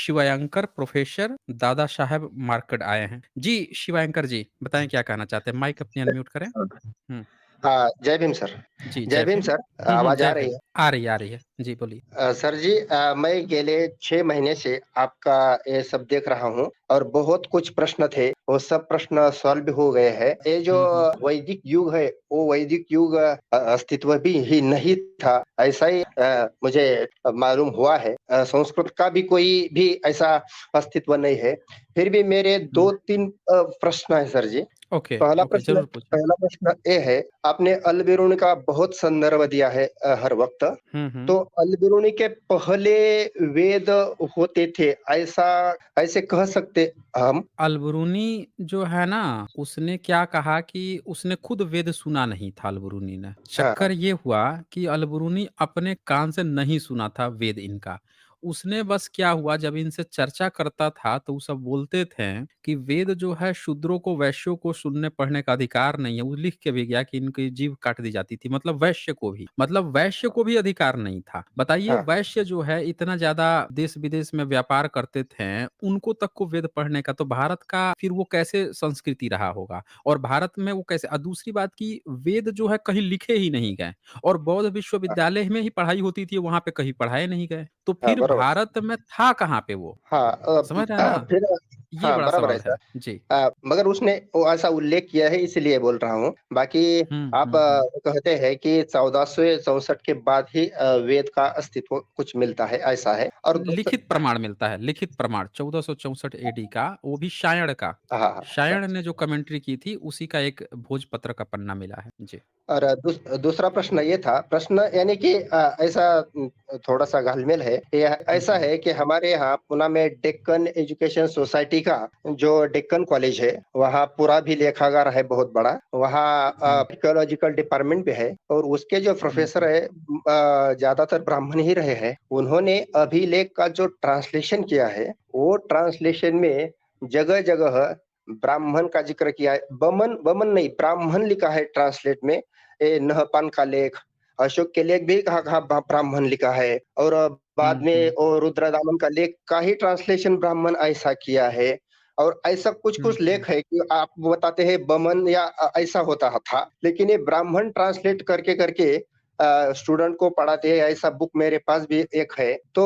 शिवायंकर professor Dada Saheb Markand आए हैं। जी, शिवायंकर जी, बताएँ क्या कहना चाहते हैं? माइक अपनी अनम्यूट करें। हुँ। हाँ, जय भीम सर। जी, जय जय भीम भीम। सर, आवाज़ जय आ रही भीम। है? आ रही है। जी, बोलिए। सर जी, मैं गेले 6 महीने से आपका ये सब देख रहा हूँ और बहुत कुछ प्रश्न थे, वो सब प्रश्न सॉल्व हो गए हैं। ये जो हुँ, हुँ। वैदिक युग है, वो वैदिक युग अस्तित्व भी ही नहीं था, ऐसा ही मुझे मालूम हुआ है। संस्कृत का भी कोई भी ऐसा अस्तित्व नहीं है। फिर भी मेरे हुँ। 2-3 प्रश्न हैं सर जी। ओके, पहला ओके, प्रश्न ज़रूर पूछिए। पहला प्रश्न ये है, आपने अल-बिरूनी का बहुत संदर्भ दिया है हर वक़्त। हुँ, हुँ। तो अल-बिरूनी के पहले वेद होते थे, ऐसा ऐसे कह सकते हम? अल-बरूनी जो है ना, उसने क्या कहा कि उसने खुद वेद सुना नहीं था अल-बरूनी ने। हाँ, चक्कर हाँ। ये हुआ कि अल-बरूनी अपने कान से नहीं सुना था वेद इनका। उसने बस क्या हुआ जब इनसे चर्चा करता था तो वो सब बोलते थे कि वेद जो है शूद्रों को, वैश्यों को सुनने पढ़ने का अधिकार नहीं है। वो लिख के भी गया कि इनकी जीभ काट दी जाती थी। मतलब वैश्य को भी, मतलब वैश्य को भी अधिकार नहीं था। बताइए हाँ, वैश्य जो है इतना ज़्यादा देश-विदेश में व्यापार करते थे, उनको तक को वेद पढ़ने का तो भारत का फिर वो कैसे संस्कृति रहा होगा? और भारत में वो कैसे दूसरी बात कि वेद जो है कहीं लिखे ही नहीं गए और बौद्ध हाँ, विश्वविद्यालय में ही पढ़ाई होती थी, वहाँ पे कहीं पढ़ाए नहीं गए। तो हाँ, फिर बरोबर। भारत में था कहाँ पे वो? हाँ, समझ रहे हैं ना? फिर ये हाँ, बड़ा बराबर है सवाल सर। है। जी। मगर उसने वो ऐसा उल्लेख किया है इसलिए बोल रहा हूँ। बाकी हुँ, आप हुँ, हुँ। कहते हैं कि 1464 के बाद ही वेद का अस्तित्व कुछ मिलता है, ऐसा है और लिखित प्रमाण मिलता है, लिखित प्रमाण 1464 एडी का, वो भी शायण का। हाँ, हाँ, अच्छा। शायण ने जो कमेंट्री की थी, उसी का एक भोजपत्र का पन्ना मिला है। जी। और दूसरा प्रश्न ये था, प्रश्न यानी कि ऐसा थोड़ा-सा घालमेल है। ये हुँ, ऐसा हुँ। है कि हमारे यहाँ पूना में डेक्कन एजुकेशन सोसाइटी का जो डेक्कन कॉलेज है, वहाँ पूरा भी लेखागार है बहुत बड़ा। वहाँ हुँ, आर्कियोलॉजिकल डिपार्टमेंट भी है और उसके जो हुँ, प्रोफ़ेसर हुँ। है ज़्यादातर ब्राह्मण ही रहे हैं। उन्होंने अभिलेख का जो ट्रांसलेशन किया है, वो ट्रांसलेशन में जगह-जगह ब्राह्मण का ज़िक्र किया है। बमन बमन नहीं, ब्राह्मण लिखा है ट्रांसलेट में। नहपान का लेख, अशोक के लेख भी कहाँ-कहाँ ब्राह्मण लिखा है और बाद हुँ, में हुँ। रुद्रदामन का लेख का ही ट्रांसलेशन ब्राह्मण ऐसा किया है और ऐसा हुँ, कुछ-कुछ हुँ। लेख है कि आप बताते हैं बमन या ऐसा होता था। लेकिन ये ब्राह्मण ट्रांसलेट करके स्टूडेंट को पढ़ाते हैं, ऐसा बुक मेरे पास भी एक है। तो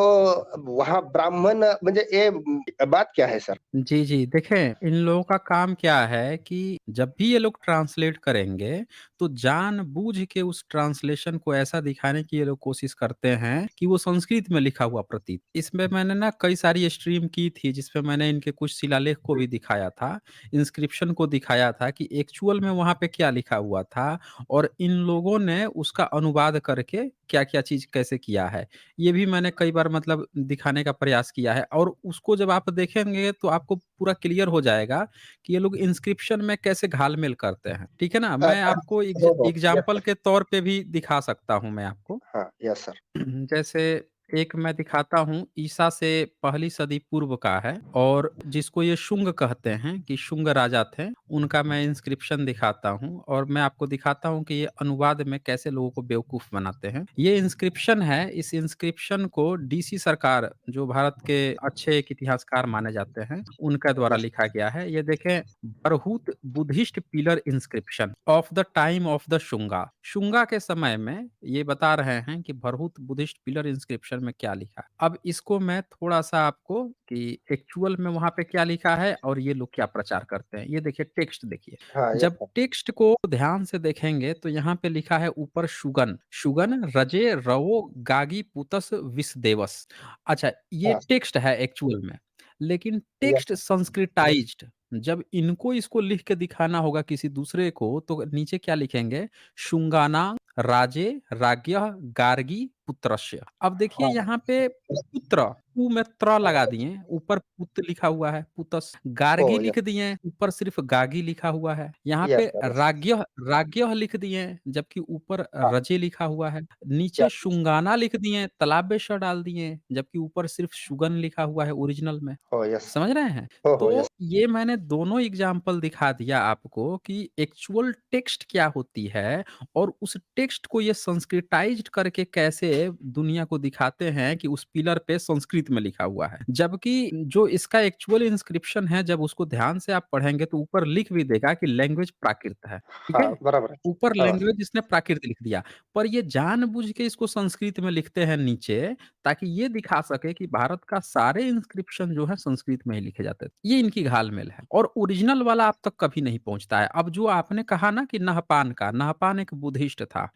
वहाँ ब्राह्मण म्हणजे ये बात क्या है सर? जी, जी। देखें, इन लोगों का काम क्या है कि जब भी ये लोग ट्रांसलेट करेंगे, तो जानबूझ के उस ट्रांसलेशन को ऐसा दिखाने की ये लोग कोशिश करते हैं कि वो संस्कृत में लिखा हुआ प्रतीत। इसमें मैंने ना कई सारी स्ट्रीम की थी, जिसपे मैंने इनके कुछ शिलालेख को भी दिखाया था, इंस्क्रिप्शन को दिखाया था कि एक्चुअल में वहाँ पे क्या लिखा हुआ था और इन लोगों ने उसका अनुवाद करके क्या-क्या चीज़ कैसे किया है। ये भी मैंने कई बार मतलब दिखाने का प्रयास किया है और उसको जब आप देखेंगे तो आपको पूरा क्लियर हो जाएगा कि ये लोग इंस्क्रिप्शन में कैसे घाल-मेल करते हैं। ठीक है ना? मैं अ, आपको हो, हो। Yes example sir. के तौर पे भी दिखा सकता हूँ मैं आपको। हाँ, यस सर। जैसे एक मैं दिखाता हूँ ईसा से पहली सदी पूर्व का है और जिसको ये शुंग कहते हैं कि शुंग राजा थे, उनका मैं इंस्क्रिप्शन दिखाता हूँ और मैं आपको दिखाता हूँ कि ये अनुवाद में कैसे लोगों को बेवकूफ़ बनाते हैं। ये इंस्क्रिप्शन है, इस इंस्क्रिप्शन को डीसी सरकार जो भारत के अच्छे एक इतिहासकार माने जाते हैं, उनके द्वारा यस। लिखा गया है। ये देखें Bharhut Buddhist pillar inscription of the time of the Shunga. Shunga के समय में ये बता रहे हैं कि भरहूत बुद्धिस्ट पिलर इंस्क्रिप्शन में क्या लिखा है। अब इसको मैं थोड़ा-सा आपको कि एक्चुअल में वहाँ पे क्या लिखा है और ये लोग क्या प्रचार करते हैं। ये देखिए टेक्स्ट देखिए। हाँ, यस जब सर। टेक्स्ट को ध्यान से देखेंगे तो यहाँ पे लिखा है ऊपर शुगन, शुगन रजे रवो गागी पुतस विषदेवस। अच्छा ये हाँ, टेक्स्ट है एक्चुअल में। लेकिन यस टेक्स्ट सर। संस्कृताइज्ड जब इनको इसको लिख के दिखाना होगा किसी दूसरे को तो नीचे क्या लिखेंगे शुंगाना राजे राज्ञः गार्गी पुत्रस्य। अब देखिए हाँ, यहाँ पे पुत्र पू में त्र लगा दिए, ऊपर पुत लिखा हुआ है पुतस, गार्गी ओह! यस, लिख दिए, ऊपर सिर्फ गागी लिखा हुआ है। यहाँ यस पे सर, यस। राज्ञः राज्ञः लिख दिए जबकि ऊपर हाँ, रजे लिखा हुआ है। नीचे यस, शुंगाना लिख दिए, तालाब में श डाल दिए जबकि ऊपर सिर्फ शुगन लिखा हुआ है ओरिजिनल में। ओह! यस। समझ रहे हैं? हो, तो यस। ये मैंने दोनों एग्ज़ाम्पल दिखा दिया आपको कि एक्चुअल टेक्स्ट क्या होती है और उस टेक्स्ट को ये संस्कृताइज़्ड करके कैसे दुनिया को दिखाते हैं कि उस पिलर पे संस्कृत संस्कृत में लिखा हुआ है। जबकि जो इसका एक्चुअल इंस्क्रिप्शन है जब उसको ध्यान से आप पढ़ेंगे तो ऊपर लिख भी देगा कि लैंग्वेज प्राकृत है, ठीक हाँ, है? बराबर है। ऊपर हाँ, लैंग्वेज इसने प्राकृत लिख दिया, पर ये जानबूझ के इसको संस्कृत में लिखते हैं नीचे ताकि ये दिखा सके कि भारत का सारे इंस्क्रिप्शन जो है संस्कृत में ही लिखे जाते थे। ये इनकी घाल-मेल है और ओरिजिनल वाला आप तक कभी नहीं पहुँचता है। अब जो आपने कहा ना कि नहपान का, नहपान एक बुद्धिस्ट था।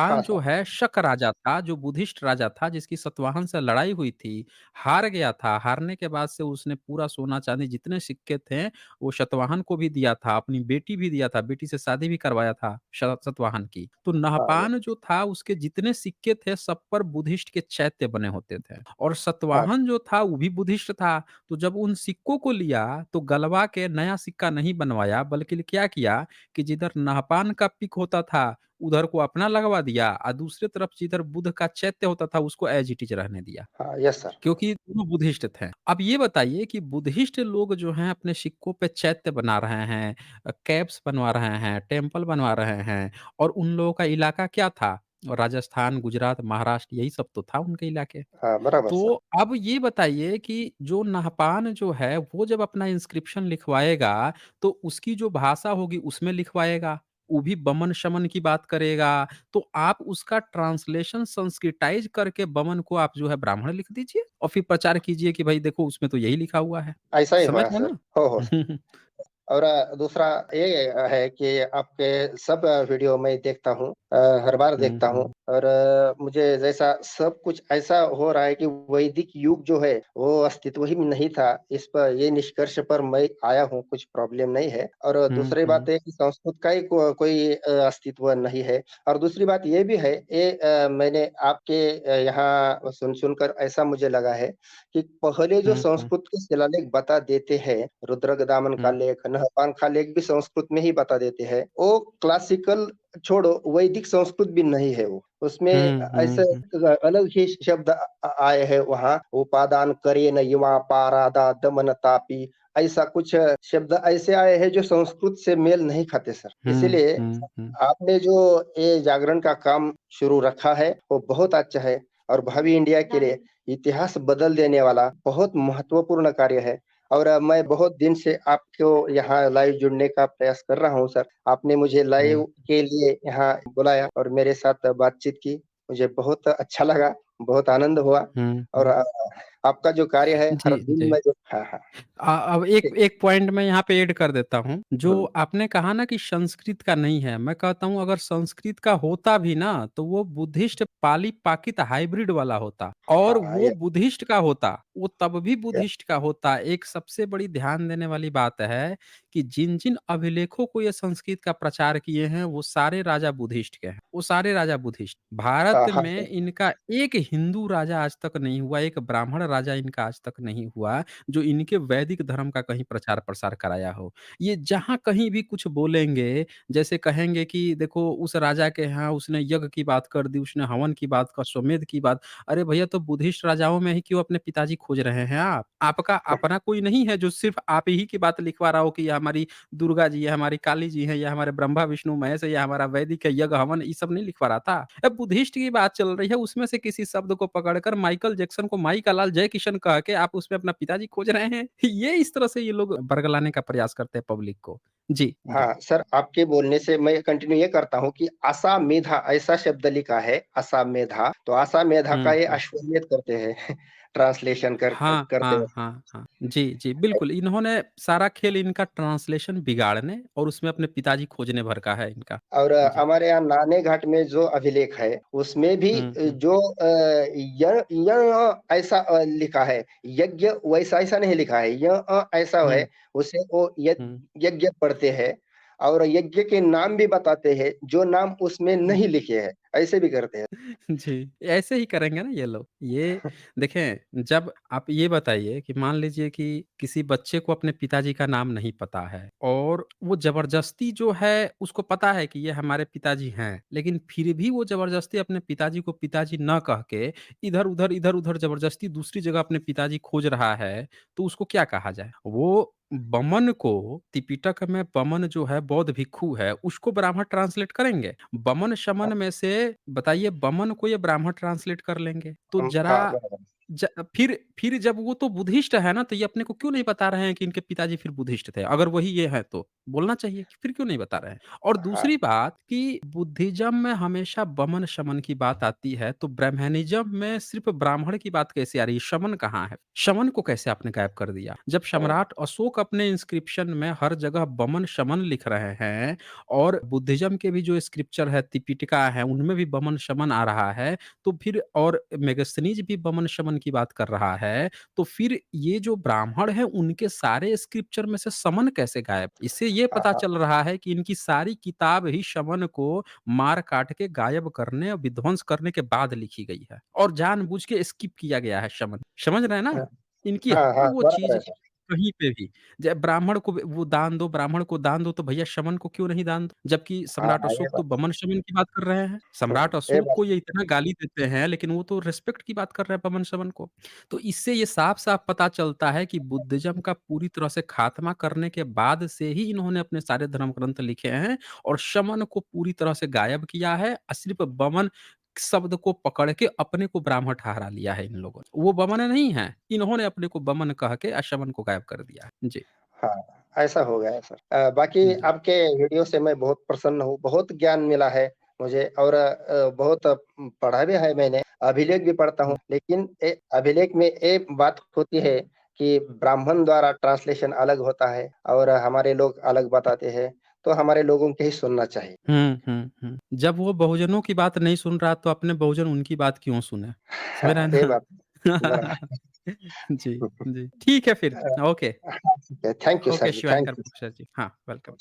हाँ, नहपान जो हाँ, है शक राजा था, जो बुद्धिस्ट राजा था जिसकी सतवाहन से लड़ाई हुई थी, हार गया था। हारने के बाद से उसने पूरा सोना-चांदी जितने सिक्के थे वो शतवाहन को भी दिया था, अपनी बेटी भी दिया था, बेटी से शादी भी करवाया था सतवाहन की। तो हाँ, ये नहपान जो था उसके जितने सिक्के थे सब पर बुद्धिस्ट के चैत्य बने होते थे और हाँ, सतवाहन जो था वो भी बुद्धिस्ट था। तो जब उन सिक्कों को लिया तो गलवा के नया सिक्का नहीं बनवाया बल्कि क्या किया कि जिधर नहपान का पिक होता था उधर को अपना लगवा दिया और दूसरी तरफ जिधर बुद्ध का चैत्य होता था उसको एज इट इज रहने दिया। हाँ, यस सर। क्योंकि दोनों बुद्धिस्ट थे। अब ये बताइए कि बुद्धिस्ट लोग जो हैं अपने सिक्कों पे चैत्य बना रहे हैं, कैप्स बनवा रहे हैं, टेम्पल बनवा रहे हैं और उन लोगों का इलाका क्या था? राजस्थान, गुजरात, महाराष्ट्र यही सब तो था उनके इलाके। हाँ, बराबर तो सर। अब ये बताइए कि जो नहपान जो है वो जब अपना इंस्क्रिप्शन लिखवाएगा तो उसकी जो भाषा होगी उसमें लिखवाएगा, वो भी बमन-शमन की बात करेगा, तो आप उसका ट्रांसलेशन संस्क्रिटाइज़ करके बमन को आप जो है ब्राह्मण लिख दीजिए और फिर प्रचार कीजिए कि भाई देखो उसमें तो यही लिखा हुआ है। ऐसा ही समझ हुआ रहे सर। हैं हो सर। ना? और दूसरा ये है कि आपके सब वीडियो मैं देखता हूँ, हर बार हुँ, देखता हूँ हुँ। और मुझे जैसा सब कुछ ऐसा हो रहा है कि वैदिक युग जो है, वो अस्तित्व ही में नहीं था। इस पर ये निष्कर्ष पर मैं आया हूँ, कुछ प्रॉब्लम नहीं है। और हुँ, दूसरी बात हुँ। है कि संस्कृत का ही कोई अस्तित्व नहीं है। और दूसरी बात ये भी है, ये मैंने आपके यहाँ सुनकर ऐसा मुझे लगा है कि पहले जो हुँ, हुँ। संस्कृत के शिलालेख बता देते हैं, रुद्रगदामन का हुँ, लेख, नहपान का लेख भी संस्कृत में ही बता देते हैं। वो क्लासिकल छोड़ो, वैदिक संस्कृत भी नहीं है वो। उसमें हुँ, ऐसे हुँ, हुँ। अलग ही शब्द आए हैं वहाँ, उपादान करेन युवा पारादा दमन तापी, ऐसा कुछ शब्द ऐसे आए हैं जो संस्कृत से मेल नहीं खाते सर। हुँ, इसीलिए हुँ, हुँ। आपने जो ये जागरण का काम शुरू रखा है, वो बहुत अच्छा है और भावी इंडिया के लिए इतिहास बदल देने वाला बहुत महत्वपूर्ण कार्य है। और मैं बहुत दिन से आपको यहाँ लाइव जुड़ने का प्रयास कर रहा हूँ सर। आपने मुझे लाइव हुँ, के लिए यहाँ बुलाया और मेरे साथ बातचीत की। मुझे बहुत अच्छा लगा, बहुत आनंद हुआ हुँ, और हुँ। आपका जो कार्य है जी, हर दिन जी। में जो हाँ, हाँ। अब एक ठीक। एक पॉइंट मैं यहाँ पे ऐड कर देता हूँ। जो हुँ। आपने कहा ना कि संस्कृत का नहीं है, मैं कहता हूँ अगर संस्कृत का होता भी ना, तो वो बुद्धिस्ट पाली-पाकित हाइब्रिड वाला होता और हाँ, वो ये बुद्धिस्ट का होता, वो तब भी ये बुद्धिस्ट का होता। एक सबसे बड़ी ध्यान देने वाली बात है कि जिन-जिन अभिलेखों को ये संस्कृत का प्रचार किए हैं, वो सारे राजा बुद्धिस्ट के हैं। वो सारे राजा बुद्धिस्ट। भारत हाँ में सर। इनका एक हिंदू राजा आज तक नहीं हुआ, एक ब्राह्मण राजा इनका आज तक नहीं हुआ जो इनके वैदिक धर्म का कहीं प्रचार-प्रसार कराया हो। ये जहाँ कहीं भी कुछ बोलेंगे, जैसे कहेंगे कि देखो उस राजा के यहाँ उसने यज्ञ की बात कर दी, उसने हवन की बात, अश्वमेध की बात। अरे भैया तो बुद्धिस्ट राजाओं में ही क्यों अपने पिताजी खोज रहे हैं आप? आपका अपना कोई नहीं है जो सिर्फ़ आप ही की बात लिखवा रहा हो कि ये हमारी दुर्गा जी है, हमारी काली जी है, या हमारे ब्रह्मा, विष्णु, महेश है, या हमारा वैदिक है, यज्ञ, हवन ये सब नहीं लिखवा रहा था। बुद्धिस्ट की बात चल रही है, उसमें से किसी शब्द को पकड़कर माइकल जैक्सन को माई का लाल जय किशन कह के आप उसमें अपना पिताजी खोज रहे हैं। ये इस तरह से ये लोग बरगलाने का प्रयास करते हैं पब्लिक को। जी, जी। हाँ, सर आपके बोलने से मैं कंटिन्यू ये करता हूँ कि असामेधा ऐसा शब्द लिखा है, असामेधा, तो असामेधा का हुँ, ये हुँ। अश्वमेध करते हैं ट्रांसलेशन हाँ, करते हाँ, हैं। हाँ, हाँ। जी, जी, बिल्कुल, इन्होंने सारा खेल इनका ट्रांसलेशन बिगाड़ने और उसमें अपने पिताजी खोजने भर का है इनका। और जी। हमारे यहाँ नाने घाट में जो अभिलेख है, उसमें भी हुँ, हुँ, जो ऐसा लिखा है, यज्ञ वैसा ऐसा नहीं लिखा है, ऐसा हुँ, है, उसे वो हुँ, यज्ञ पढ़ते हैं और यज्ञ के नाम भी बताते हैं, जो नाम उसमें हुँ। नहीं लिखे हैं, ऐसे भी करते हैं। जी, ऐसे ही करेंगे ना ये लोग। ये देखें, जब आप ये बताइए कि मान लीजिए कि किसी बच्चे को अपने पिताजी का नाम नहीं पता है और वो ज़बरदस्ती जो है उसको पता है कि ये हमारे पिताजी हैं, लेकिन फिर भी वो ज़बरदस्ती अपने पिताजी को पिताजी ना कह के इधर-उधर, इधर-उधर ज़बरदस्ती दूसरी जगह अपने पिताजी खोज रहा है, तो उसको क्या कहा जाए? वो बमन को त्रिपिटक में बमन जो है बौद्ध भिक्षु है, उसको ब्राह्मण ट्रांसलेट करेंगे? बमन-शमन में से बताइए बमन को ये ब्राह्मण ट्रांसलेट कर लेंगे। तो हम ज़रा हाँ, बराबर। ज फिर जब वो तो बुद्धिस्ट है ना, तो ये अपने को क्यों नहीं बता रहे हैं कि इनके पिताजी फिर बुद्धिस्ट थे? अगर वही ये है तो, बोलना चाहिए कि फिर क्यों नहीं बता रहे हैं? और हाँ, दूसरी बात कि बुद्धिज़्म में हमेशा बमन-शमन की बात आती है, तो ब्राह्मणिज़्म में सिर्फ़ ब्राह्मण की बात कैसे आ रही है? शमन कहाँ है? शमन को कैसे आपने गायब कर दिया? जब हाँ, सम्राट अशोक अपने इंस्क्रिप्शन में हर जगह बमन-शमन लिख रहे हैं और बुद्धिज़्म के भी जो स्क्रिप्चर है, त्रिपिटका है, उनमें भी बमन-शमन आ रहा है, तो फिर और मेगास्थनीज भी बमन-शमन की बात कर रहा है, तो फिर ये जो ब्राह्मण हैं, उनके सारे स्क्रिप्चर में से समन कैसे गायब? इससे ये हाँ, पता हाँ, चल रहा है कि इनकी सारी किताब ही शमन को मार-काट के गायब करने और विध्वंस करने के बाद लिखी गई है और जानबूझ के स्किप किया गया है शमन। समझ रहे हैं हाँ, ना? इनकी हाँ, हर हाँ, वो बराबर चीज़ है सर। कहीं पे भी ब्राह्मण को वो दान दो, ब्राह्मण को दान दो, तो भैया शमन को क्यों नहीं दान दो? जबकि हाँ, सम्राट हाँ, ये अशोक तो बात बमन-शमन की बात कर रहे हैं। सम्राट ये अशोक बात को ये इतना गाली देते हैं, लेकिन वो तो रिस्पेक्ट की बात कर रहे हैं बमन-शमन को। तो इससे ये साफ-साफ पता चलता है कि बुद्धिज़्म का पूरी तरह से खात्मा करने के बाद से ही इन्होंने अपने सारे धर्म ग्रंथ लिखे हैं और शमन को पूरी तरह से गायब किया है। सिर्फ़ बमन शब्द को पकड़ के अपने को ब्राह्मण ठहरा लिया है इन लोगों ने। वो बमन नहीं है, इन्होंने अपने को बमन कह के शमन को गायब कर दिया है। जी, हाँ, ऐसा हो गया है सर। बाकी जी। आपके वीडियो से मैं बहुत प्रसन्न हूँ, बहुत ज्ञान मिला है मुझे और बहुत पढ़ा भी है मैंने, अभिलेख भी पढ़ता हूँ। हुँ, लेकिन अभिलेख में एक बात होती है कि ब्राह्मण द्वारा ट्रांसलेशन अलग होता है और हमारे लोग अलग बताते हैं, तो हमारे लोगों को ही सुनना चाहिए। हुँ, हुँ, हुँ। जब वो बहुजनों की बात नहीं सुन रहा तो अपने बहुजन उनकी बात क्यों सुने? समझ रहे हैं ये ना? बात बराबर। जी, जी। ठीक है फिर। ओके, हाँ, ठीक है। Thank you okay sir ji, Shivankar thank you. पुरुषर जी। हाँ, वेलकम।